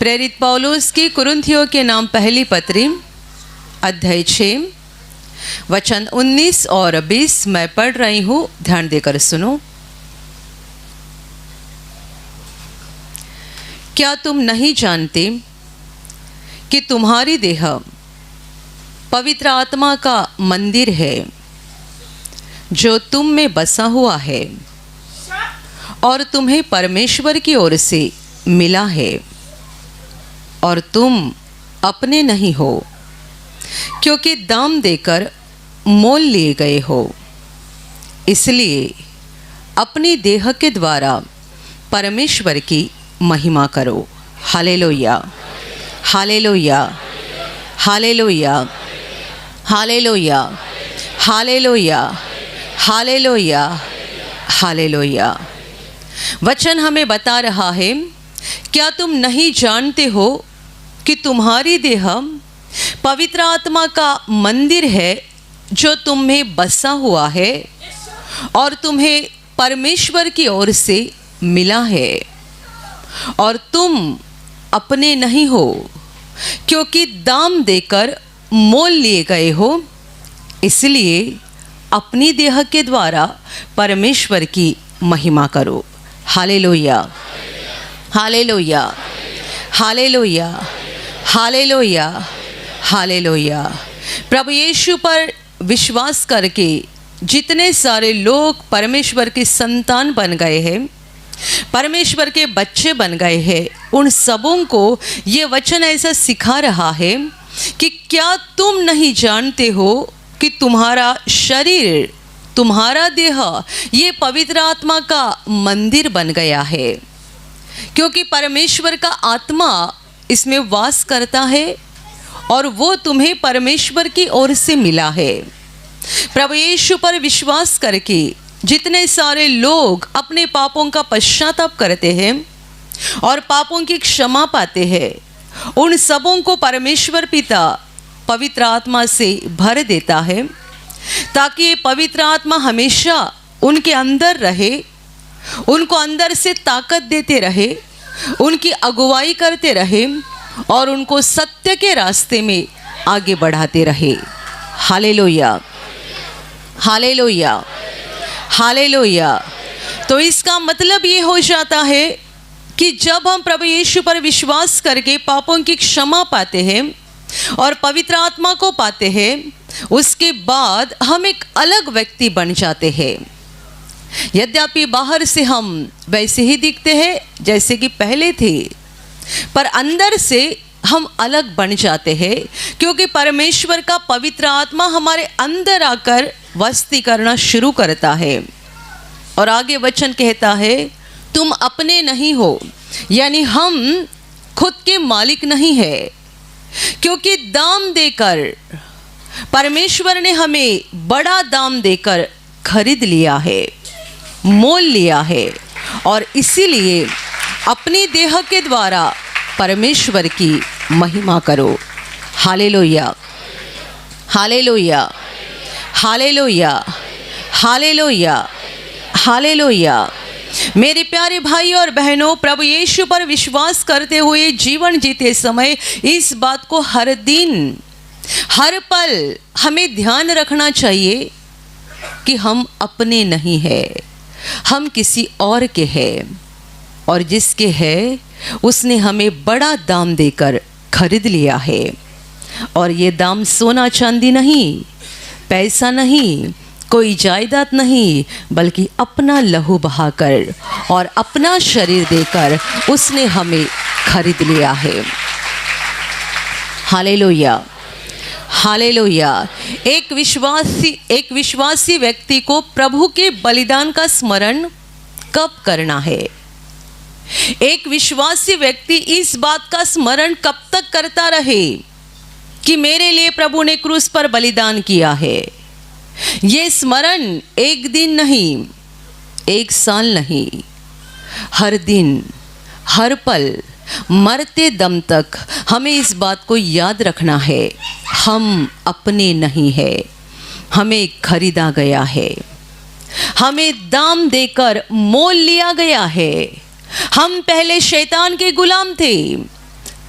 प्रेरित पौलुस की कुरिन्थियों के नाम पहली पत्री अध्याय 6 वचन 19 और 20 मैं पढ़ रही हूँ, ध्यान देकर सुनो। क्या तुम नहीं जानते कि तुम्हारी देह पवित्र आत्मा का मंदिर है जो तुम में बसा हुआ है और तुम्हें परमेश्वर की ओर से मिला है और तुम अपने नहीं हो, क्योंकि दाम देकर मोल लिए गए हो। इसलिए अपनी देह के द्वारा परमेश्वर की महिमा करो। Hallelujah, hallelujah, hallelujah, hallelujah, hallelujah, hallelujah, hallelujah. वचन हमें बता रहा है, क्या तुम नहीं जानते हो कि तुम्हारी देह पवित्र आत्मा का मंदिर है जो तुम में बसा हुआ है और तुम्हें परमेश्वर की ओर से मिला है और तुम अपने नहीं हो, क्योंकि दाम देकर मोल लिए गए हो। इसलिए अपनी देह के द्वारा परमेश्वर की महिमा करो। Hallelujah, hallelujah, hallelujah, hallelujah, hallelujah. प्रभु यीशु पर विश्वास करके जितने सारे लोग परमेश्वर की संतान बन गए हैं, परमेश्वर के बच्चे बन गए हैं, उन सबों को ये वचन ऐसा सिखा रहा है कि क्या तुम नहीं जानते हो कि तुम्हारा शरीर, तुम्हारा देह ये पवित्र आत्मा का मंदिर बन गया है, क्योंकि परमेश्वर का आत्मा इसमें वास करता है और वो तुम्हें परमेश्वर की ओर से मिला है। प्रभु यीशु पर विश्वास करके जितने सारे लोग अपने पापों का पश्चाताप करते हैं और पापों की क्षमा पाते हैं, उन सबों को परमेश्वर पिता पवित्र आत्मा से भर देता है, ताकि ये पवित्र आत्मा हमेशा उनके अंदर रहे, उनको अंदर से ताकत देते रहे, उनकी अगुवाई करते रहे और उनको सत्य के रास्ते में आगे बढ़ाते रहे। Hallelujah, hallelujah, hallelujah. तो इसका मतलब ये हो जाता है कि जब हम प्रभु यीशु पर विश्वास करके पापों की क्षमा पाते हैं और पवित्र आत्मा को पाते हैं, उसके बाद हम एक अलग व्यक्ति बन जाते हैं। यद्यपि बाहर से हम वैसे ही दिखते हैं जैसे कि पहले थे, पर अंदर से हम अलग बन जाते हैं, क्योंकि परमेश्वर का पवित्र आत्मा हमारे अंदर आकर वस्ती करना शुरू करता है। और आगे वचन कहता है, तुम अपने नहीं हो, यानी हम खुद के मालिक नहीं है, क्योंकि दाम देकर परमेश्वर ने हमें बड़ा दाम देकर खरीद लिया है, मोल लिया है, और इसीलिए अपनी देह के द्वारा परमेश्वर की महिमा करो। Hallelujah, hallelujah, hallelujah, hallelujah, hallelujah. मेरे प्यारे भाई और बहनों, प्रभु यीशु पर विश्वास करते हुए जीवन जीते समय इस बात को हर दिन, हर पल हमें ध्यान रखना चाहिए कि हम अपने नहीं हैं, हम किसी और के हैं, और जिसके है उसने हमें बड़ा दाम देकर खरीद लिया है। और ये दाम सोना चांदी नहीं, पैसा नहीं, कोई जायदाद नहीं, बल्कि अपना लहू बहाकर और अपना शरीर देकर उसने हमें खरीद लिया है। Hallelujah, hallelujah. एक विश्वासी व्यक्ति को प्रभु के बलिदान का स्मरण कब करना है? एक विश्वासी व्यक्ति इस बात का स्मरण कब तक करता रहे कि मेरे लिए प्रभु ने क्रूस पर बलिदान किया है? ये स्मरण एक दिन नहीं, एक साल नहीं, हर दिन, हर पल, मरते दम तक हमें इस बात को याद रखना है, हम अपने नहीं है, हमें खरीदा गया है, हमें दाम देकर मोल लिया गया है। हम पहले शैतान के गुलाम थे,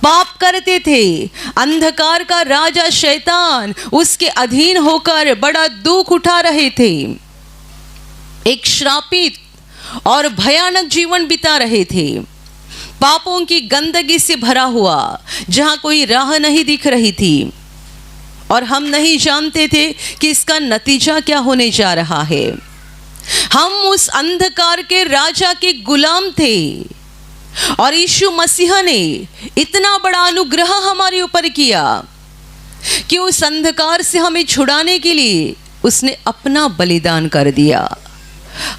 पाप करते थे, अंधकार का राजा शैतान उसके अधीन होकर बड़ा दुख उठा रहे थे, एक श्रापित और भयानक जीवन बिता रहे थे, पापों की गंदगी से भरा हुआ, जहां कोई राह नहीं दिख रही थी और हम नहीं जानते थे कि इसका नतीजा क्या होने जा रहा है। हम उस अंधकार के राजा के गुलाम थे और यीशु मसीह ने इतना बड़ा अनुग्रह हमारे ऊपर किया कि उस अंधकार से हमें छुड़ाने के लिए उसने अपना बलिदान कर दिया।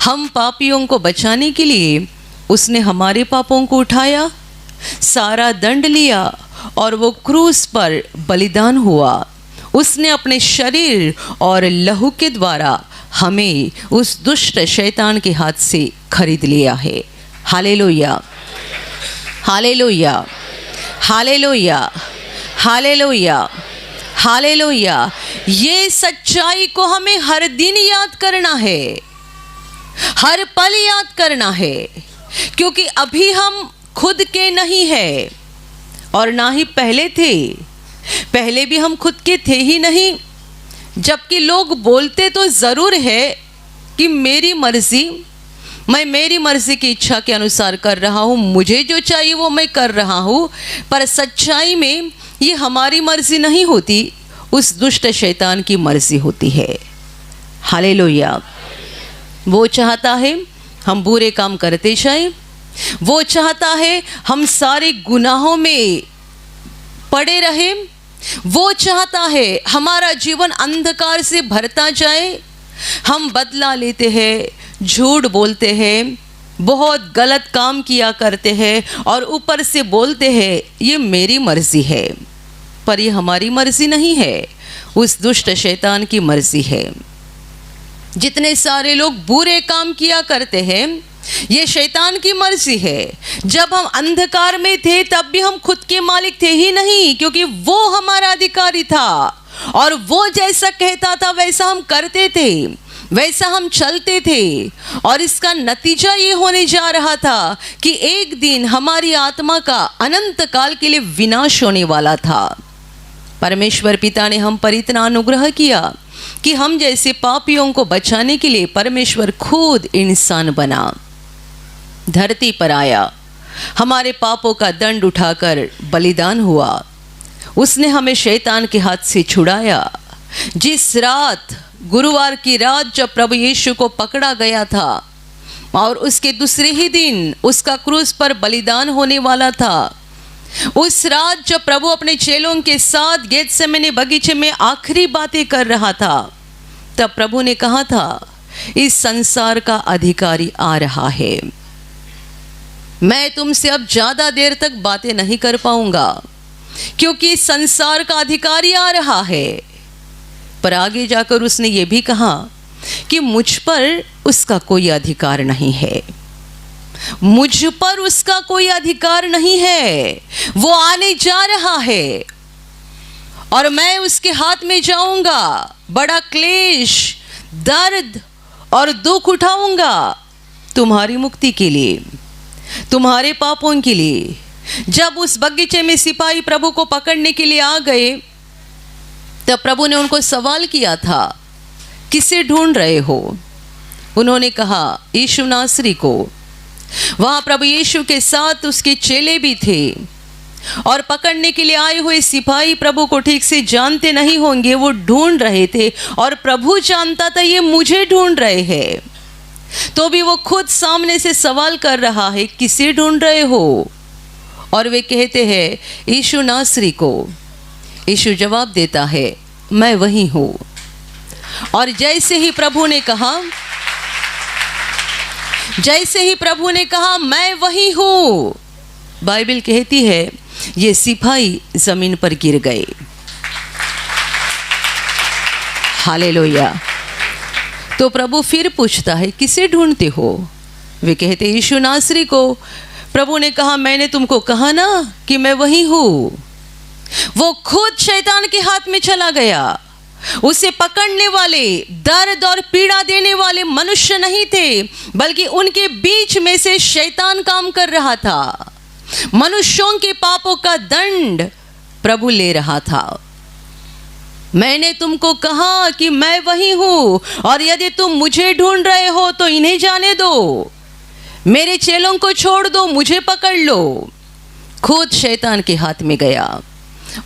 हम पापियों को बचाने के लिए उसने हमारे पापों को उठाया, सारा दंड लिया और वो क्रूस पर बलिदान हुआ। उसने अपने शरीर और लहू के द्वारा हमें उस दुष्ट शैतान के हाथ से खरीद लिया है। Hallelujah, hallelujah, hallelujah, hallelujah, hallelujah. ये सच्चाई को हमें हर दिन याद करना है, हर पल याद करना है, क्योंकि अभी हम खुद के नहीं है और ना ही पहले थे। पहले भी हम खुद के थे ही नहीं, जबकि लोग बोलते तो ज़रूर है कि मेरी मर्जी, मैं मेरी मर्जी की इच्छा के अनुसार कर रहा हूँ, मुझे जो चाहिए वो मैं कर रहा हूँ, पर सच्चाई में ये हमारी मर्जी नहीं होती, उस दुष्ट शैतान की मर्जी होती है। हालेलुया। वो चाहता है हम बुरे काम करते जाएं, वो चाहता है हम सारे गुनाहों में पड़े रहें, वो चाहता है हमारा जीवन अंधकार से भरता जाए। हम बदला लेते हैं, झूठ बोलते हैं, बहुत गलत काम किया करते हैं और ऊपर से बोलते हैं ये मेरी मर्जी है, पर ये हमारी मर्जी नहीं है, उस दुष्ट शैतान की मर्जी है। जितने सारे लोग बुरे काम किया करते हैं ये शैतान की मर्जी है। जब हम अंधकार में थे तब भी हम खुद के मालिक थे ही नहीं, क्योंकि वो हमारा अधिकारी था और वो जैसा कहता था वैसा हम करते थे, वैसा हम चलते थे और इसका नतीजा ये होने जा रहा था कि एक दिन हमारी आत्मा का अनंत काल के लिए विनाश होने वाला था। परमेश्वर पिता ने हम पर इतना अनुग्रह किया कि हम जैसे पापियों को बचाने के लिए परमेश्वर खुद इंसान बना, धरती पर आया, हमारे पापों का दंड उठाकर बलिदान हुआ। उसने हमें शैतान के हाथ से छुड़ाया। जिस रात, गुरुवार की रात जब प्रभु यीशु को पकड़ा गया था और उसके दूसरे ही दिन उसका क्रूस पर बलिदान होने वाला था, उस रात जब प्रभु अपने चेलों के साथ गेतसेमनी बगीचे में आखिरी बातें कर रहा था, तब प्रभु ने कहा था इस संसार का अधिकारी आ रहा है, मैं तुमसे अब ज़्यादा देर तक बातें नहीं कर पाऊंगा क्योंकि इस संसार का अधिकारी आ रहा है। पर आगे जाकर उसने ये भी कहा कि मुझ पर उसका कोई अधिकार नहीं है, मुझ पर उसका कोई अधिकार नहीं है, वो आने जा रहा है और मैं उसके हाथ में जाऊंगा, बड़ा क्लेश, दर्द और दुख उठाऊंगा तुम्हारी मुक्ति के लिए, तुम्हारे पापों के लिए। जब उस बगीचे में सिपाही प्रभु को पकड़ने के लिए आ गए तब प्रभु ने उनको सवाल किया था किसे ढूंढ रहे हो? उन्होंने कहा यीशु नासरी को। वहां प्रभु यीशु के साथ उसके चेले भी थे और पकड़ने के लिए आए हुए सिपाही प्रभु को ठीक से जानते नहीं होंगे, वो ढूंढ रहे थे और प्रभु जानता था ये मुझे ढूंढ रहे हैं, तो भी वो खुद सामने से सवाल कर रहा है किसे ढूंढ रहे हो? और वे कहते हैं यीशु नासरी को। यीशु जवाब देता है मैं वही हूँ। और जैसे ही प्रभु ने कहा मैं वही हूँ, बाइबल कहती है ये सिपाही जमीन पर गिर गए। हालेलुया। तो प्रभु फिर पूछता है किसे ढूंढते हो? वे कहते यीशु नासरी को। प्रभु ने कहा मैंने तुमको कहा ना कि मैं वही हूँ। वो खुद शैतान के हाथ में चला गया। उसे पकड़ने वाले, दर्द और पीड़ा देने वाले मनुष्य नहीं थे, बल्कि उनके बीच में से शैतान काम कर रहा था। मनुष्यों के पापों का दंड प्रभु ले रहा था। मैंने तुमको कहा कि मैं वही हूं, और यदि तुम मुझे ढूंढ रहे हो तो इन्हें जाने दो, मेरे चेलों को छोड़ दो, मुझे पकड़ लो। खुद शैतान के हाथ में गया,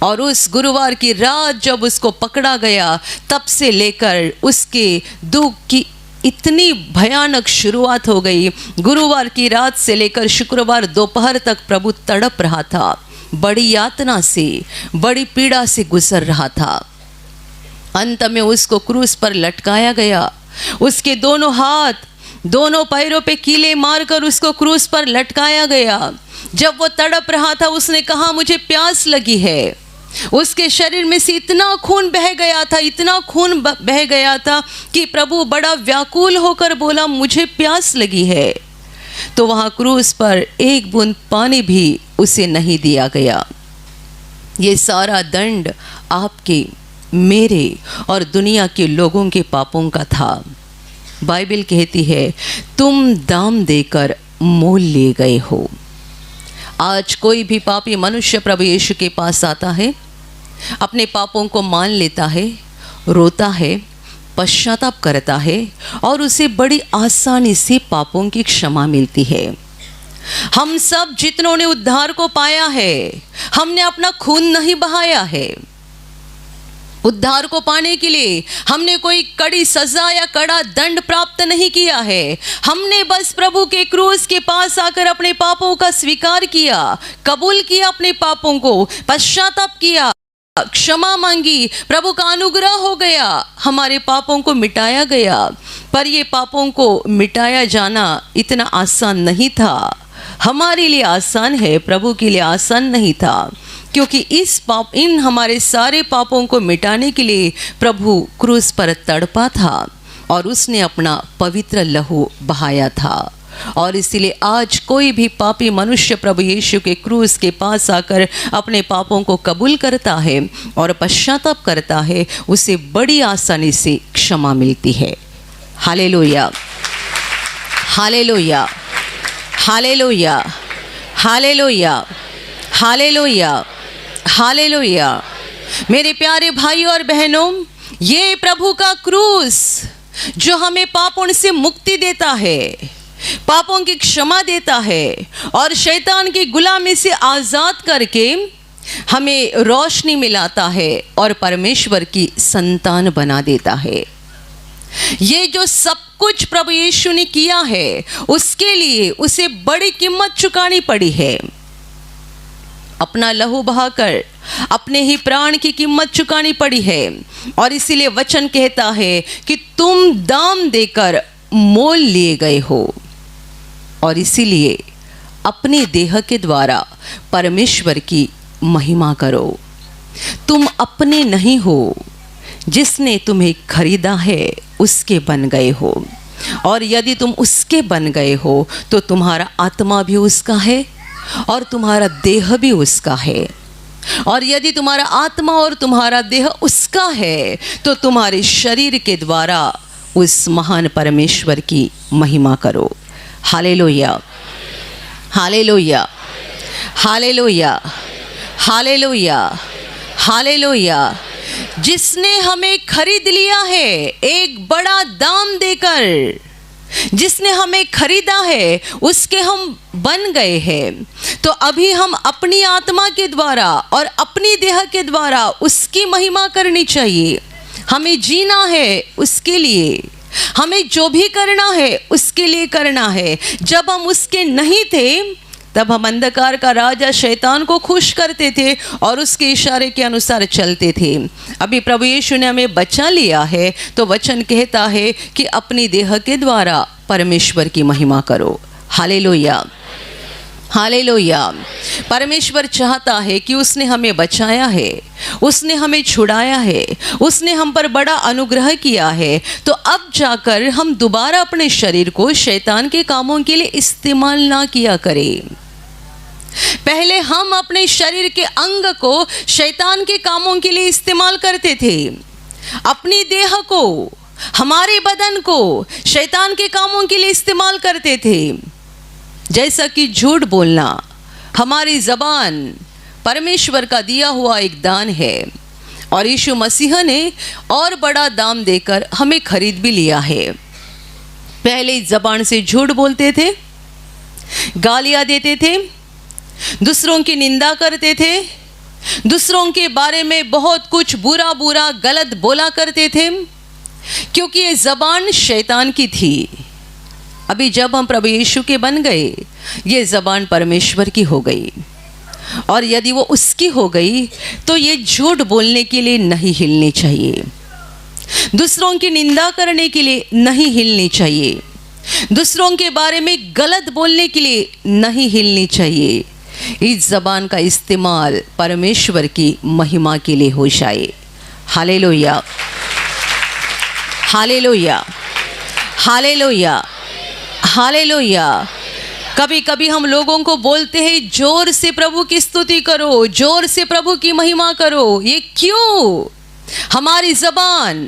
और उस गुरुवार की रात जब उसको पकड़ा गया, तब से लेकर उसके दुख की इतनी भयानक शुरुआत हो गई। गुरुवार की रात से लेकर शुक्रवार दोपहर तक प्रभु तड़प रहा था, बड़ी यातना से, बड़ी पीड़ा से गुजर रहा था। अंत में उसको क्रूस पर लटकाया गया। उसके दोनों हाथ, दोनों पैरों पे कीले मारकर उसको क्रूस पर लटकाया गया। जब वो तड़प रहा था, उसने कहा मुझे प्यास लगी है। उसके शरीर में से इतना खून बह गया था, इतना खून बह गया था कि प्रभु बड़ा व्याकुल होकर बोला मुझे प्यास लगी है। तो वहाँ क्रूस पर एक बूंद पानी भी उसे नहीं दिया गया। ये सारा दंड आपके, मेरे और दुनिया के लोगों के पापों का था। बाइबल कहती है तुम दाम देकर मोल लिए गए हो। आज कोई भी पापी मनुष्य प्रभु यीशु के पास आता है, अपने पापों को मान लेता है, रोता है, पश्चाताप करता है, और उसे बड़ी आसानी से पापों की क्षमा मिलती है। हम सब जितनों ने उद्धार को पाया है, हमने अपना खून नहीं बहाया है। उद्धार को पाने के लिए हमने कोई कड़ी सजा या कड़ा दंड प्राप्त नहीं किया है। हमने बस प्रभु के क्रूस के पास आकर अपने पापों का स्वीकार किया, कबूल किया, अपने पापों को पश्चाताप किया, क्षमा मांगी, प्रभु का अनुग्रह हो गया, हमारे पापों को मिटाया गया। पर ये पापों को मिटाया जाना इतना आसान नहीं था। हमारे लिए आसान है, प्रभु के लिए आसान नहीं था, क्योंकि इन हमारे सारे पापों को मिटाने के लिए प्रभु क्रूस पर तड़पा था और उसने अपना पवित्र लहू बहाया था। और इसीलिए आज कोई भी पापी मनुष्य प्रभु यीशु के क्रूस के पास आकर अपने पापों को कबूल करता है और पश्चाताप करता है, उसे बड़ी आसानी से क्षमा मिलती है। Hallelujah, hallelujah, hallelujah, hallelujah, hallelujah, hallelujah. मेरे प्यारे भाई और बहनों, ये प्रभु का क्रूस जो हमें पापों से मुक्ति देता है, पापों की क्षमा देता है और शैतान की गुलामी से आज़ाद करके हमें रोशनी मिलाता है और परमेश्वर की संतान बना देता है। ये जो सब कुछ प्रभु यीशु ने किया है, उसके लिए उसे बड़ी कीमत चुकानी पड़ी है। अपना लहू बहाकर अपने ही प्राण की कीमत चुकानी पड़ी है। और इसीलिए वचन कहता है कि तुम दाम देकर मोल लिए गए हो, और इसीलिए अपने देह के द्वारा परमेश्वर की महिमा करो। तुम अपने नहीं हो, जिसने तुम्हें खरीदा है उसके बन गए हो, और यदि तुम उसके बन गए हो तो तुम्हारा आत्मा भी उसका है और तुम्हारा देह भी उसका है। और यदि तुम्हारा आत्मा और तुम्हारा देह उसका है तो तुम्हारे शरीर के द्वारा उस महान परमेश्वर की महिमा करो। Hallelujah, hallelujah, hallelujah, hallelujah, hallelujah. जिसने हमें खरीद लिया है एक बड़ा दाम देकर, जिसने हमें खरीदा है उसके हम बन गए हैं। तो अभी हम अपनी आत्मा के द्वारा और अपनी देह के द्वारा उसकी महिमा करनी चाहिए। हमें जीना है उसके लिए, हमें जो भी करना है उसके लिए करना है। जब हम उसके नहीं थे तब हम अंधकार का राजा शैतान को खुश करते थे और उसके इशारे के अनुसार चलते थे। अभी प्रभु यीशु ने हमें बचा लिया है तो वचन कहता है कि अपनी देह के द्वारा परमेश्वर की महिमा करो। Hallelujah, hallelujah. परमेश्वर चाहता है कि उसने हमें बचाया है, उसने हमें छुड़ाया है, उसने हम पर बड़ा अनुग्रह किया है। तो अब जाकर हम दोबारा अपने शरीर को शैतान के कामों के लिए इस्तेमाल ना किया करें। पहले हम अपने शरीर के अंग को शैतान के कामों के लिए इस्तेमाल करते थे, अपनी देह को, हमारे बदन को शैतान के कामों के लिए इस्तेमाल करते थे। जैसा कि झूठ बोलना, हमारी ज़बान परमेश्वर का दिया हुआ एक दान है और यीशु मसीह ने और बड़ा दाम देकर हमें खरीद भी लिया है। पहले ज़बान से झूठ बोलते थे, गालियाँ देते थे, दूसरों की निंदा करते थे, दूसरों के बारे में बहुत कुछ बुरा बुरा गलत बोला करते थे, क्योंकि ये ज़बान शैतान की थी। अभी जब हम प्रभु यीशु के बन गए, ये ज़बान परमेश्वर की हो गई, और यदि वो उसकी हो गई तो ये झूठ बोलने के लिए नहीं हिलनी चाहिए, दूसरों की निंदा करने के लिए नहीं हिलनी चाहिए, दूसरों के बारे में गलत बोलने के लिए नहीं हिलनी चाहिए। इस ज़बान का इस्तेमाल परमेश्वर की महिमा के लिए हो जाए। Hallelujah, hallelujah, hallelujah, hallelujah. कभी कभी हम लोगों को बोलते हैं जोर से प्रभु की स्तुति करो, जोर से प्रभु की महिमा करो। ये क्यों? हमारी ज़बान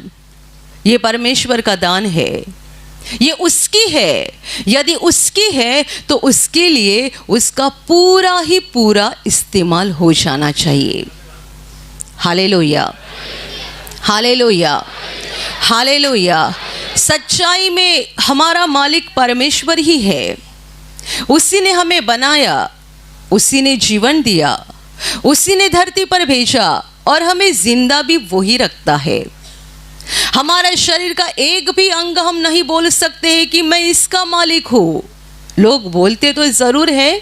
ये परमेश्वर का दान है, ये उसकी है। यदि उसकी है तो उसके लिए उसका पूरा ही पूरा इस्तेमाल हो जाना चाहिए। Hallelujah, hallelujah, hallelujah. सच्चाई में हमारा मालिक परमेश्वर ही है। उसी ने हमें बनाया, उसी ने जीवन दिया, उसी ने धरती पर भेजा और हमें जिंदा भी वही रखता है। हमारे शरीर का एक भी अंग हम नहीं बोल सकते हैं कि मैं इसका मालिक हूँ। लोग बोलते तो ज़रूर है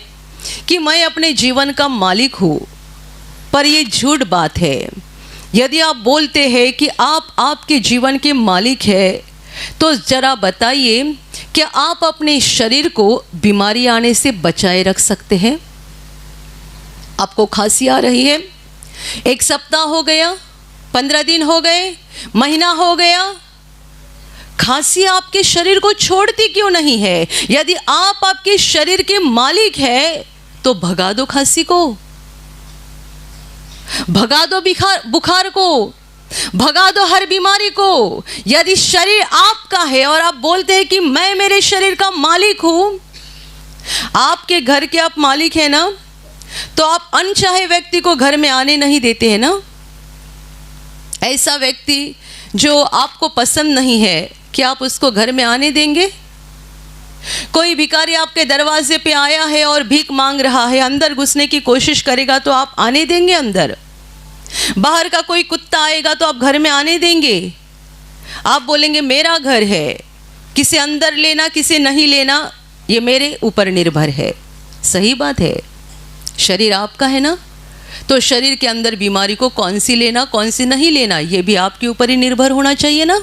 कि मैं अपने जीवन का मालिक हूँ, पर ये झूठ बात है। यदि आप बोलते हैं कि आप आपके जीवन के मालिक हैं, तो ज़रा बताइए, क्या आप अपने शरीर को बीमारी आने से बचाए रख सकते हैं? आपको खांसी आ रही है, 1 सप्ताह हो गया, 15 दिन हो गए, महीना हो गया, खांसी आपके शरीर को छोड़ती क्यों नहीं है? यदि आप आपके शरीर के मालिक हैं तो भगा दो खांसी को, भगा दो बुखार को, भगा दो हर बीमारी को। यदि शरीर आपका है और आप बोलते हैं कि मैं मेरे शरीर का मालिक हूं, आपके घर के आप मालिक हैं ना, तो आप अनचाहे व्यक्ति को घर में आने नहीं देते हैं ना। ऐसा व्यक्ति जो आपको पसंद नहीं है, क्या आप उसको घर में आने देंगे? कोई भिखारी आपके दरवाजे पे आया है और भीख मांग रहा है, अंदर घुसने की कोशिश करेगा तो आप आने देंगे अंदर? बाहर का कोई कुत्ता आएगा तो आप घर में आने देंगे? आप बोलेंगे मेरा घर है, किसे अंदर लेना किसे नहीं लेना ये मेरे ऊपर निर्भर है। सही बात है, शरीर आपका है ना, तो शरीर के अंदर बीमारी को कौन सी लेना कौन सी नहीं लेना ये भी आपके ऊपर ही निर्भर होना चाहिए ना।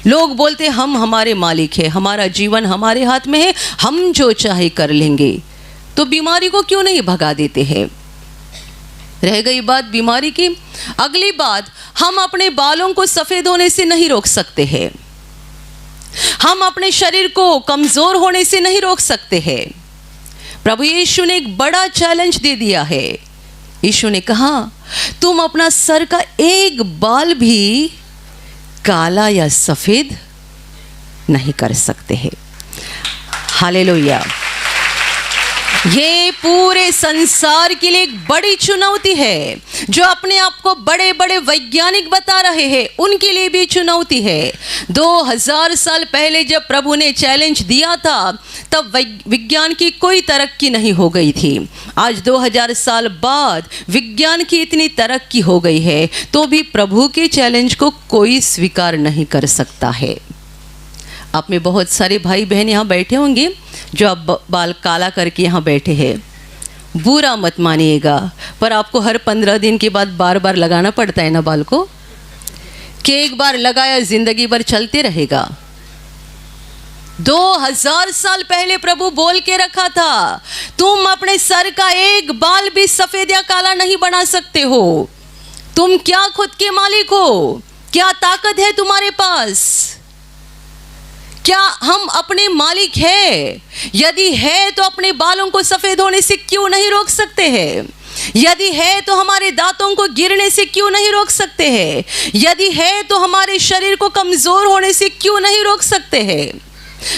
लोग बोलते हम हमारे मालिक है, हमारा जीवन हमारे हाथ में है, हम जो चाहे कर लेंगे, तो बीमारी को क्यों नहीं भगा देते हैं? रह गई बात बीमारी की। अगली बात, हम अपने बालों को सफ़ेद होने से नहीं रोक सकते हैं, हम अपने शरीर को कमज़ोर होने से नहीं रोक सकते हैं। प्रभु यीशु ने एक बड़ा चैलेंज दे दिया है। यीशु ने कहा तुम अपना सर का एक बाल भी काला या सफ़ेद नहीं कर सकते हैं। हालेलुया। ये पूरे संसार के लिए एक बड़ी चुनौती है। जो अपने आप को बड़े बड़े वैज्ञानिक बता रहे हैं उनके लिए भी चुनौती है। 2000 साल पहले जब प्रभु ने चैलेंज दिया था तब विज्ञान की कोई तरक्की नहीं हो गई थी। आज 2000 साल बाद विज्ञान की इतनी तरक्की हो गई है तो भी प्रभु के चैलेंज को कोई स्वीकार नहीं कर सकता है। आप में बहुत सारे भाई बहन यहाँ बैठे होंगे जो आप बाल काला करके यहाँ बैठे हैं। बुरा मत मानिएगा, पर आपको हर 15 दिन के बाद बार बार लगाना पड़ता है ना बाल को, कि एक बार लगाया जिंदगी भर चलते रहेगा। 2000 साल पहले प्रभु बोल के रखा था तुम अपने सर का एक बाल भी सफ़ेद या काला नहीं बना सकते हो। तुम क्या खुद के मालिक हो? क्या ताकत है तुम्हारे पास? क्या हम अपने मालिक है? यदि है तो अपने बालों को सफ़ेद होने से क्यों नहीं रोक सकते हैं? यदि है तो हमारे दांतों को गिरने से क्यों नहीं रोक सकते हैं? यदि है तो हमारे शरीर को कमज़ोर होने से क्यों नहीं रोक सकते हैं?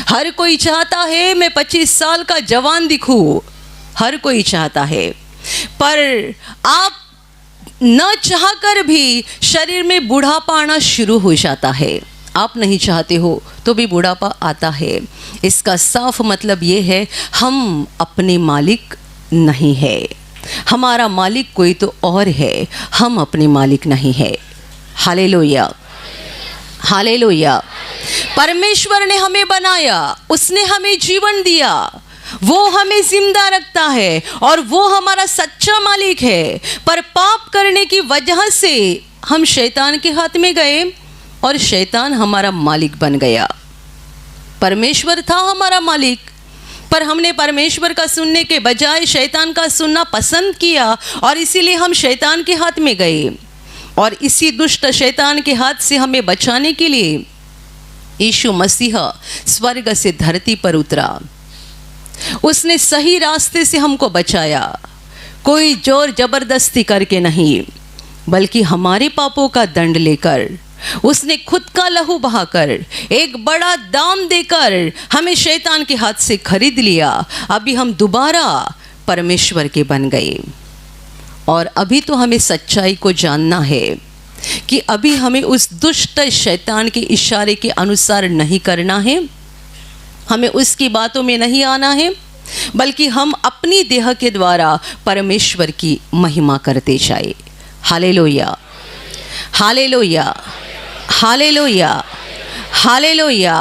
हर कोई चाहता है मैं 25 साल का जवान दिखूं, हर कोई चाहता है, पर आप न चाहकर भी शरीर में बुढ़ापा आना शुरू हो जाता है। आप नहीं चाहते हो तो भी बुढ़ापा आता है। इसका साफ मतलब ये है, हम अपने मालिक नहीं है। हमारा मालिक कोई तो और है, हम अपने मालिक नहीं है। Hallelujah, hallelujah. परमेश्वर ने हमें बनाया, उसने हमें जीवन दिया, वो हमें जिंदा रखता है और वो हमारा सच्चा मालिक है। पर पाप करने की वजह से हम शैतान के हाथ में गए और शैतान हमारा मालिक बन गया। परमेश्वर था हमारा मालिक, पर हमने परमेश्वर का सुनने के बजाय शैतान का सुनना पसंद किया और इसीलिए हम शैतान के हाथ में गए। और इसी दुष्ट शैतान के हाथ से हमें बचाने के लिए यीशु मसीह स्वर्ग से धरती पर उतरा। उसने सही रास्ते से हमको बचाया, कोई जोर जबरदस्ती करके नहीं, बल्कि हमारे पापों का दंड लेकर उसने खुद का लहू बहाकर, एक बड़ा दाम देकर हमें शैतान के हाथ से खरीद लिया। अभी हम दोबारा परमेश्वर के बन गए। और अभी तो हमें सच्चाई को जानना है कि अभी हमें उस दुष्ट शैतान के इशारे के अनुसार नहीं करना है, हमें उसकी बातों में नहीं आना है, बल्कि हम अपनी देह के द्वारा परमेश्वर की महिमा करते जाए। Hallelujah, hallelujah, hallelujah, hallelujah.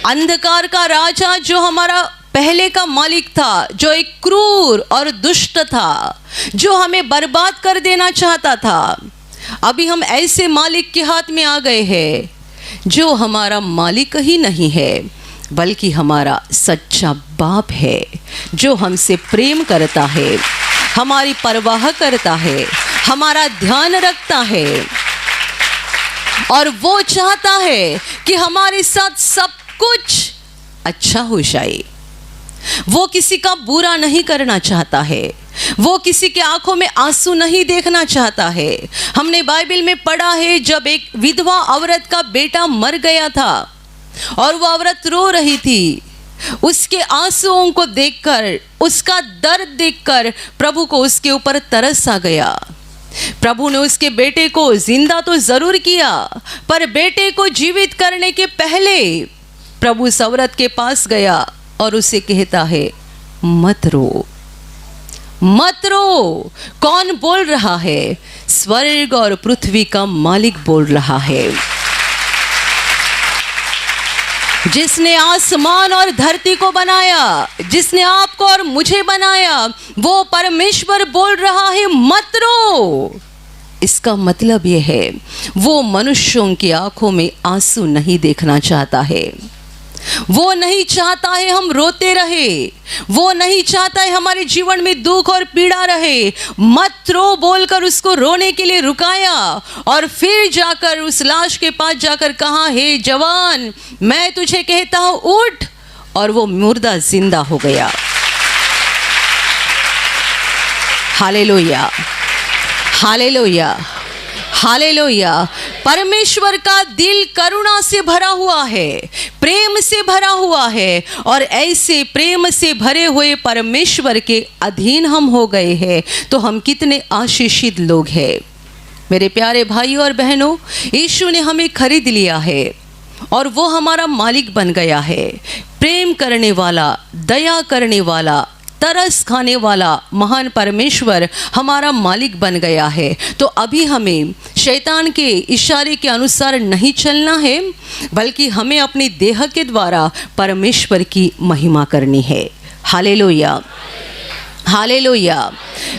अंधकार का राजा जो हमारा पहले का मालिक था, जो एक क्रूर और दुष्ट था, जो हमें बर्बाद कर देना चाहता था, अभी हम ऐसे मालिक के हाथ में आ गए हैं जो हमारा मालिक ही नहीं है, बल्कि हमारा सच्चा बाप है, जो हमसे प्रेम करता है, हमारी परवाह करता है, हमारा ध्यान रखता है और वो चाहता है कि हमारे साथ सब कुछ अच्छा हो जाए। वो किसी का बुरा नहीं करना चाहता है, वो किसी के आंखों में आंसू नहीं देखना चाहता है। हमने बाइबल में पढ़ा है, जब एक विधवा औरत का बेटा मर गया था और वो औरत रो रही थी, उसके आंसुओं को देखकर, उसका दर्द देखकर प्रभु को उसके ऊपर तरस आ गया। प्रभु ने उसके बेटे को जिंदा तो जरूर किया, पर बेटे को जीवित करने के पहले प्रभु उस औरत के पास गया और उसे कहता है, मत रो, मत रो। कौन बोल रहा है? स्वर्ग और पृथ्वी का मालिक बोल रहा है, जिसने आसमान और धरती को बनाया, जिसने आपको और मुझे बनाया, वो परमेश्वर बोल रहा है, मत रो। इसका मतलब यह है, वो मनुष्यों की आंखों में आंसू नहीं देखना चाहता है। वो नहीं चाहता है हम रोते रहे, वो नहीं चाहता है हमारे जीवन में दुख और पीड़ा रहे। मत रो बोलकर उसको रोने के लिए रुकाया और फिर जाकर उस लाश के पास जाकर कहा, हे जवान, मैं तुझे कहता हूं उठ, और वो मुर्दा जिंदा हो गया। Hallelujah, hallelujah, hallelujah. परमेश्वर का दिल करुणा से भरा हुआ है, प्रेम से भरा हुआ है, और ऐसे प्रेम से भरे हुए परमेश्वर के अधीन हम हो गए हैं, तो हम कितने आशीषित लोग हैं। मेरे प्यारे भाइयों और बहनों, यीशु ने हमें खरीद लिया है और वो हमारा मालिक बन गया है। प्रेम करने वाला, दया करने वाला, तरस खाने वाला महान परमेश्वर हमारा मालिक बन गया है। तो अभी हमें शैतान के इशारे के अनुसार नहीं चलना है, बल्कि हमें अपनी देह के द्वारा परमेश्वर की महिमा करनी है। Hallelujah, hallelujah.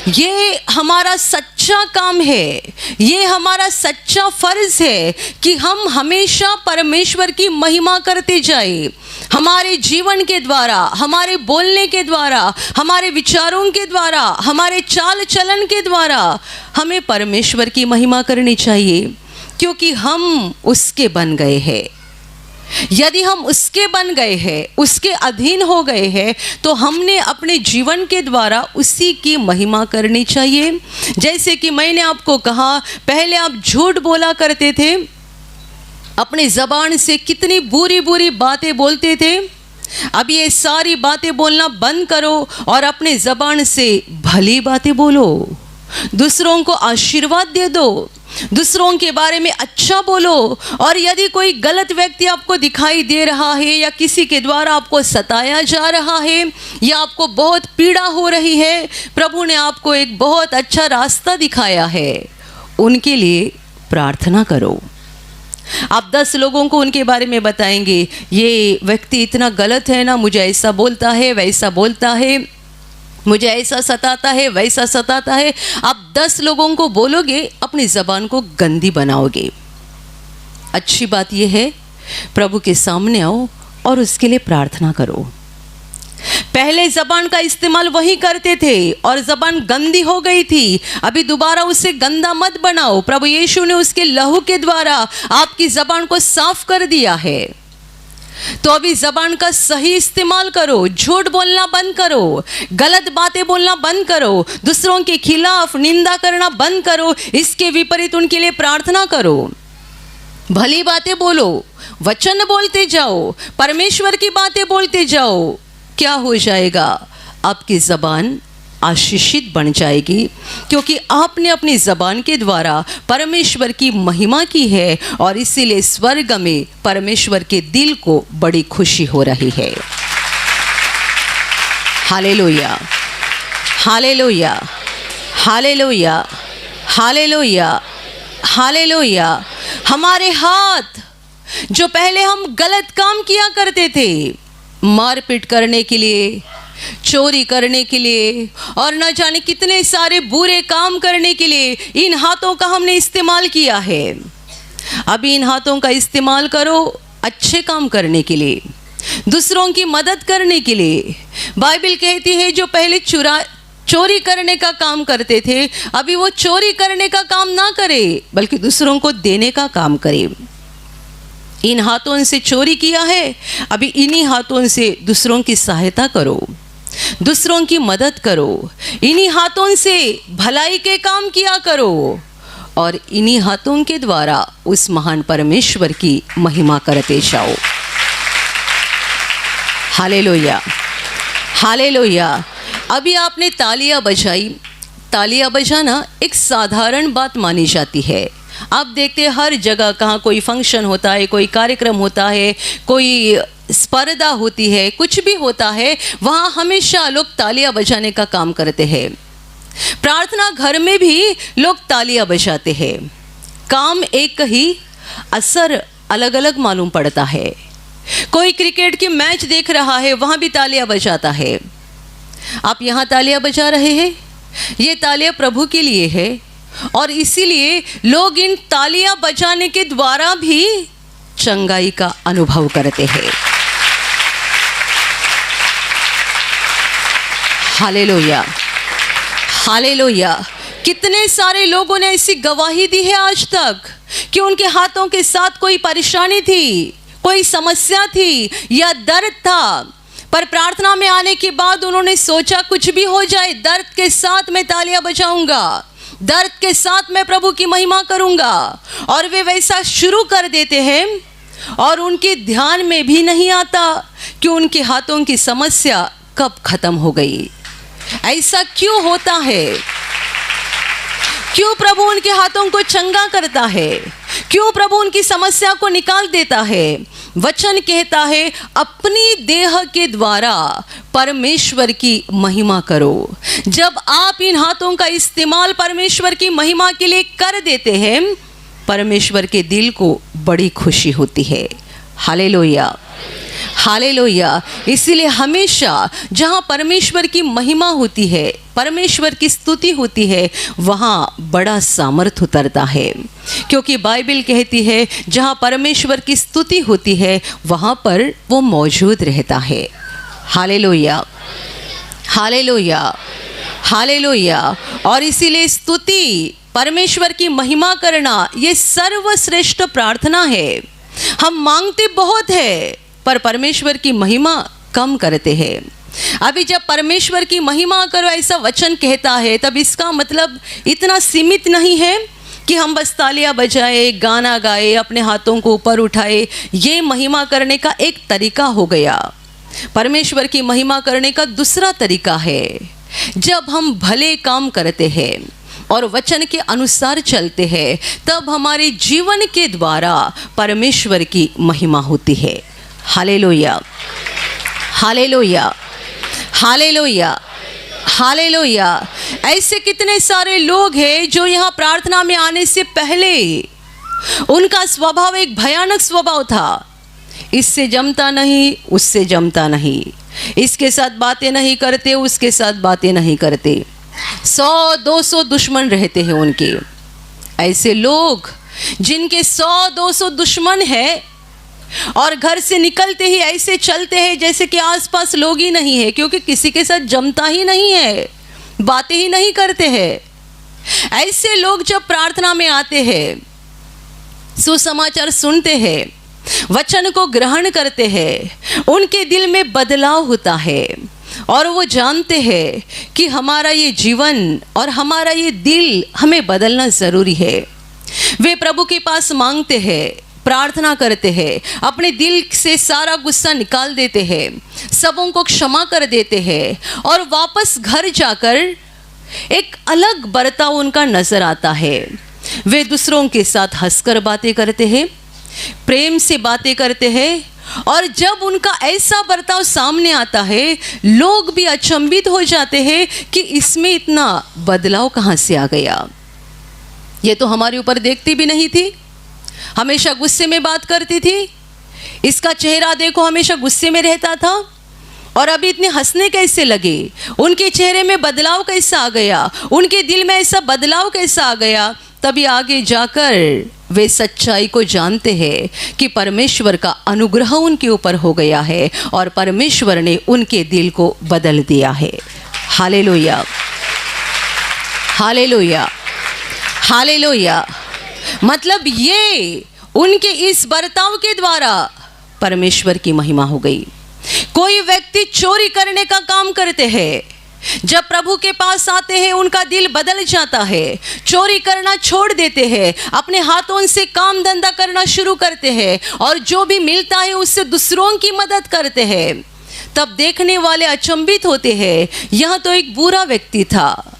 ये हमारा सच्चा काम है, ये हमारा सच्चा फर्ज है कि हम हमेशा परमेश्वर की महिमा करते जाए। हमारे जीवन के द्वारा, हमारे बोलने के द्वारा, हमारे विचारों के द्वारा, हमारे चाल चलन के द्वारा हमें परमेश्वर की महिमा करनी चाहिए, क्योंकि हम उसके बन गए हैं। यदि हम उसके बन गए हैं, उसके अधीन हो गए हैं, तो हमने अपने जीवन के द्वारा उसी की महिमा करनी चाहिए। जैसे कि मैंने आपको कहा, पहले आप झूठ बोला करते थे, अपनी ज़बान से कितनी बुरी बुरी बातें बोलते थे, अब ये सारी बातें बोलना बंद करो और अपने ज़बान से भली बातें बोलो, दूसरों को आशीर्वाद दे दो, दूसरों के बारे में अच्छा बोलो। और यदि कोई गलत व्यक्ति आपको दिखाई दे रहा है या किसी के द्वारा आपको सताया जा रहा है या आपको बहुत पीड़ा हो रही है, प्रभु ने आपको एक बहुत अच्छा रास्ता दिखाया है, उनके लिए प्रार्थना करो। आप 10 लोगों को उनके बारे में बताएंगे, ये व्यक्ति इतना गलत है ना, मुझे ऐसा बोलता है, वैसा बोलता है, मुझे ऐसा सताता है, वैसा सताता है। आप 10 लोगों को बोलोगे, अपनी ज़बान को गंदी बनाओगे। अच्छी बात यह है, प्रभु के सामने आओ और उसके लिए प्रार्थना करो। पहले ज़बान का इस्तेमाल वही करते थे और ज़बान गंदी हो गई थी, अभी दोबारा उसे गंदा मत बनाओ। प्रभु यीशु ने उसके लहू के द्वारा आपकी ज़बान को साफ कर दिया है। तो अभी ज़बान का सही इस्तेमाल करो, झूठ बोलना बंद करो, गलत बातें बोलना बंद करो, दूसरों के खिलाफ निंदा करना बंद करो, इसके विपरीत उनके लिए प्रार्थना करो, भली बातें बोलो, वचन बोलते जाओ, परमेश्वर की बातें बोलते जाओ। क्या हो जाएगा? आपकी ज़बान आशीषित बन जाएगी, क्योंकि आपने अपनी ज़बान के द्वारा परमेश्वर की महिमा की है और इसीलिए स्वर्ग में परमेश्वर के दिल को बड़ी खुशी हो रही है। Hallelujah, hallelujah, hallelujah, hallelujah, hallelujah. हमारे हाथ जो पहले हम गलत काम किया करते थे, मारपीट करने के लिए, चोरी करने के लिए और न जाने कितने सारे बुरे काम करने के लिए, इन हाथों का हमने इस्तेमाल किया है। अभी इन हाथों का इस्तेमाल करो अच्छे काम करने के लिए, दूसरों की मदद करने के लिए। बाइबल कहती है जो पहले चोरी करने का काम करते थे, अभी वो चोरी करने का काम ना करे बल्कि दूसरों को देने का काम करे। इन हाथों से चोरी किया है, अभी इन्हीं हाथों से दूसरों की सहायता करो, दूसरों की मदद करो, इन्हीं हाथों से भलाई के काम किया करो और इन्हीं हाथों के द्वारा उस महान परमेश्वर की महिमा करते जाओ। Hallelujah, hallelujah. अभी आपने तालियां बजाई। तालियां बजाना एक साधारण बात मानी जाती है। आप देखते हैं हर जगह, कहाँ कोई फंक्शन होता है, कोई कार्यक्रम होता है, कोई स्पर्धा होती है, कुछ भी होता है, वहाँ हमेशा लोग तालियां बजाने का काम करते हैं। प्रार्थना घर में भी लोग तालियां बजाते हैं। काम एक ही, असर अलग अलग मालूम पड़ता है। कोई क्रिकेट की मैच देख रहा है, वहाँ भी तालियां बजाता है। आप यहाँ तालियां बजा रहे हैं, ये तालियां प्रभु के लिए है और इसीलिए लोग इन तालियां बजाने के द्वारा भी चंगाई का अनुभव करते हैं। Hallelujah, hallelujah. कितने सारे लोगों ने ऐसी गवाही दी है आज तक कि उनके हाथों के साथ कोई परेशानी थी, कोई समस्या थी या दर्द था, पर प्रार्थना में आने के बाद उन्होंने सोचा कुछ भी हो जाए, दर्द के साथ मैं तालियां बजाऊंगा, दर्द के साथ मैं प्रभु की महिमा करूंगा। और वे वैसा शुरू कर देते हैं और उनके ध्यान में भी नहीं आता कि उनके हाथों की समस्या कब खत्म हो गई। ऐसा क्यों होता है? क्यों प्रभु उनके हाथों को चंगा करता है? क्यों प्रभु उनकी समस्या को निकाल देता है? वचन कहता है अपनी देह के द्वारा परमेश्वर की महिमा करो। जब आप इन हाथों का इस्तेमाल परमेश्वर की महिमा के लिए कर देते हैं, परमेश्वर के दिल को बड़ी खुशी होती है। Hallelujah, hallelujah. इसीलिए हमेशा जहाँ परमेश्वर की महिमा होती है, परमेश्वर की स्तुति होती है, वहाँ बड़ा सामर्थ उतरता है, क्योंकि बाइबल कहती है जहाँ परमेश्वर की स्तुति होती है वहाँ पर वो मौजूद रहता है। Hallelujah, hallelujah, hallelujah. और इसीलिए स्तुति, परमेश्वर की महिमा करना, ये सर्वश्रेष्ठ प्रार्थना है। हम मांगते बहुत है पर परमेश्वर की महिमा कम करते हैं। अभी जब परमेश्वर की महिमा करो ऐसा वचन कहता है, तब इसका मतलब इतना सीमित नहीं है कि हम बस तालियां बजाए, गाना गाए, अपने हाथों को ऊपर उठाए। ये महिमा करने का एक तरीका हो गया। परमेश्वर की महिमा करने का दूसरा तरीका है, जब हम भले काम करते हैं और वचन के अनुसार चलते हैं, तब हमारे जीवन के द्वारा परमेश्वर की महिमा होती है। Hallelujah, hallelujah, hallelujah, hallelujah. ऐसे कितने सारे लोग हैं जो यहाँ प्रार्थना में आने से पहले उनका स्वभाव एक भयानक स्वभाव था। इससे जमता नहीं, उससे जमता नहीं, इसके साथ बातें नहीं करते, उसके साथ बातें नहीं करते, 100-200 दुश्मन रहते हैं उनके। ऐसे लोग जिनके 100-200 दुश्मन है और घर से निकलते ही ऐसे चलते हैं जैसे कि आसपास लोग ही नहीं है, क्योंकि किसी के साथ जमता ही नहीं है, बातें ही नहीं करते हैं। ऐसे लोग जब प्रार्थना में आते हैं, सुसमाचार सुनते हैं, वचन को ग्रहण करते हैं, उनके दिल में बदलाव होता है और वो जानते हैं कि हमारा ये जीवन और हमारा ये दिल हमें बदलना ज़रूरी है। वे प्रभु के पास मांगते हैं, प्रार्थना करते हैं, अपने दिल से सारा गुस्सा निकाल देते हैं, सबों को क्षमा कर देते हैं और वापस घर जाकर एक अलग बर्ताव उनका नज़र आता है। वे दूसरों के साथ हंसकर बातें करते हैं, प्रेम से बातें करते हैं और जब उनका ऐसा बर्ताव सामने आता है, लोग भी अचंभित हो जाते हैं कि इसमें इतना बदलाव कहाँ से आ गया। ये तो हमारे ऊपर देखती भी नहीं थी, हमेशा गुस्से में बात करती थी, इसका चेहरा देखो हमेशा गुस्से में रहता था और अभी इतने हंसने कैसे लगे, उनके चेहरे में बदलाव कैसा आ गया, उनके दिल में ऐसा बदलाव कैसा आ गया। तभी आगे जाकर वे सच्चाई को जानते हैं कि परमेश्वर का अनुग्रह उनके ऊपर हो गया है और परमेश्वर ने उनके दिल को बदल दिया है। Hallelujah, hallelujah, hallelujah. मतलब ये उनके इस बर्ताव के द्वारा परमेश्वर की महिमा हो गई। कोई व्यक्ति चोरी करने का काम करते हैं, जब प्रभु के पास आते हैं उनका दिल बदल जाता है, चोरी करना छोड़ देते हैं, अपने हाथों से काम धंधा करना शुरू करते हैं और जो भी मिलता है उससे दूसरों की मदद करते हैं। तब देखने वाले अचंभित होते हैं, यह तो एक बुरा व्यक्ति था,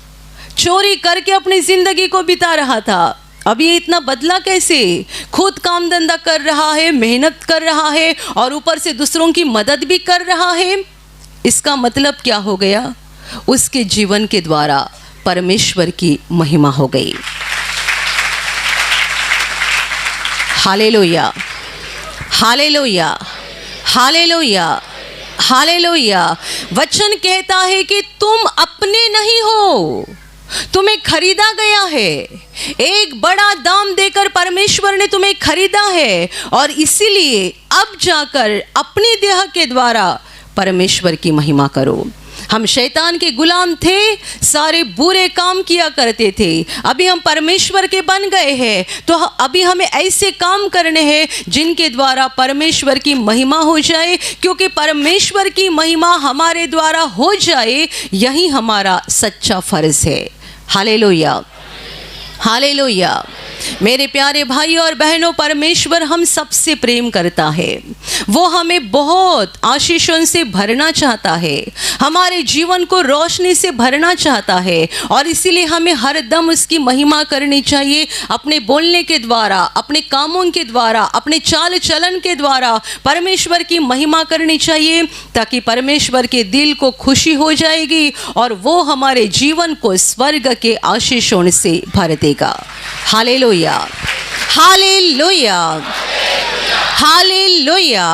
चोरी करके अपनी जिंदगी को बिता रहा था, अब ये इतना बदला कैसे, खुद काम धंधा कर रहा है, मेहनत कर रहा है और ऊपर से दूसरों की मदद भी कर रहा है। इसका मतलब क्या हो गया, उसके जीवन के द्वारा परमेश्वर की महिमा हो गई। Hallelujah, hallelujah, hallelujah, hallelujah. वचन कहता है कि तुम अपने नहीं हो, तुम्हें खरीदा गया है, एक बड़ा दाम देकर परमेश्वर ने तुम्हें खरीदा है और इसीलिए अब जाकर अपनी देह के द्वारा परमेश्वर की महिमा करो। हम शैतान के गुलाम थे, सारे बुरे काम किया करते थे, अभी हम परमेश्वर के बन गए हैं, तो अभी हमें ऐसे काम करने हैं जिनके द्वारा परमेश्वर की महिमा हो जाए, क्योंकि परमेश्वर की महिमा हमारे द्वारा हो जाए, यही हमारा सच्चा फर्ज है। Hallelujah, hallelujah. मेरे प्यारे भाई और बहनों, परमेश्वर हम सबसे प्रेम करता है, वो हमें बहुत आशीषों से भरना चाहता है, हमारे जीवन को रोशनी से भरना चाहता है और इसीलिए हमें हर दम उसकी महिमा करनी चाहिए, अपने बोलने के द्वारा, अपने कामों के द्वारा, अपने चाल चलन के द्वारा परमेश्वर की महिमा करनी चाहिए, ताकि परमेश्वर के दिल को खुशी हो जाएगी और वो हमारे जीवन को स्वर्ग के आशीषों से भर देगा। Hallelujah, hallelujah, hallelujah,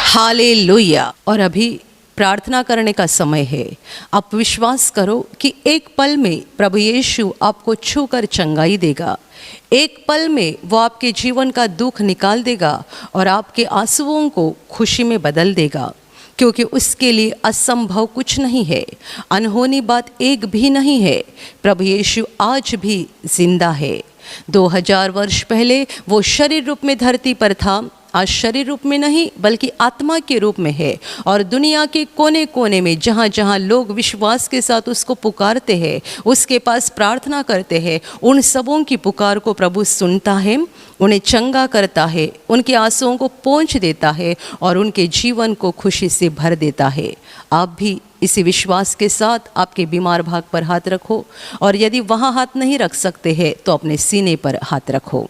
hallelujah. और अभी प्रार्थना करने का समय है। आप विश्वास करो कि एक पल में प्रभु यीशु आपको छूकर चंगाई देगा, एक पल में वो आपके जीवन का दुख निकाल देगा और आपके आंसुओं को खुशी में बदल देगा, क्योंकि उसके लिए असंभव कुछ नहीं है, अनहोनी बात एक भी नहीं है। प्रभु यीशु आज भी जिंदा है। 2000 वर्ष पहले वो शरीर रूप में धरती पर था, आज शरीर रूप में नहीं बल्कि आत्मा के रूप में है, और दुनिया के कोने कोने में जहाँ जहाँ लोग विश्वास के साथ उसको पुकारते हैं, उसके पास प्रार्थना करते हैं, उन सबों की पुकार को प्रभु सुनता है, उन्हें चंगा करता है, उनके आंसुओं को पोंछ देता है और उनके जीवन को खुशी से भर देता है। आप भी इसी विश्वास के साथ आपके बीमार भाग पर हाथ रखो, और यदि वहाँ हाथ नहीं रख सकते हैं तो अपने सीने पर हाथ रखो।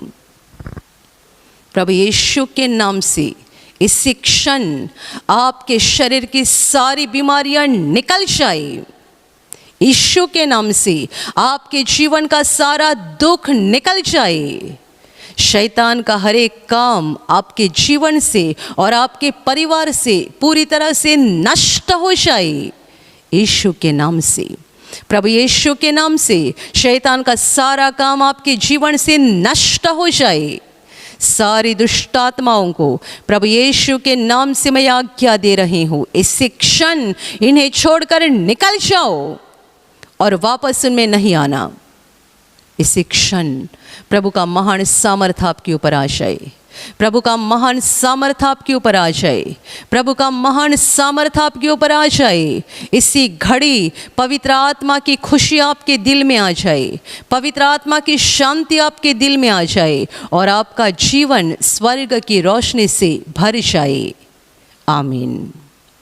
प्रभु यीशु के नाम से इसी क्षण आपके शरीर की सारी बीमारियां निकल जाए। यीशु के नाम से आपके जीवन का सारा दुख निकल जाए। शैतान का हर एक काम आपके जीवन से और आपके परिवार से पूरी तरह से नष्ट हो जाए यीशु के नाम से। प्रभु यीशु के नाम से शैतान का सारा काम आपके जीवन से नष्ट हो जाए। सारी दुष्ट आत्माओं को प्रभु यीशु के नाम से मैं आज्ञा दे रही हूँ, इसी क्षण इन्हें छोड़कर निकल जाओ और वापस उनमें नहीं आना। इसी क्षण प्रभु का महान सामर्थ आपके ऊपर आ जाए। प्रभु का महान सामर्थ आपके ऊपर आ जाए। प्रभु का महान सामर्थ आपके ऊपर आ जाए। इसी घड़ी पवित्र आत्मा की खुशी आपके दिल में आ जाए, पवित्र आत्मा की शांति आपके दिल में आ जाए और आपका जीवन स्वर्ग की रोशनी से भर जाए। आमीन।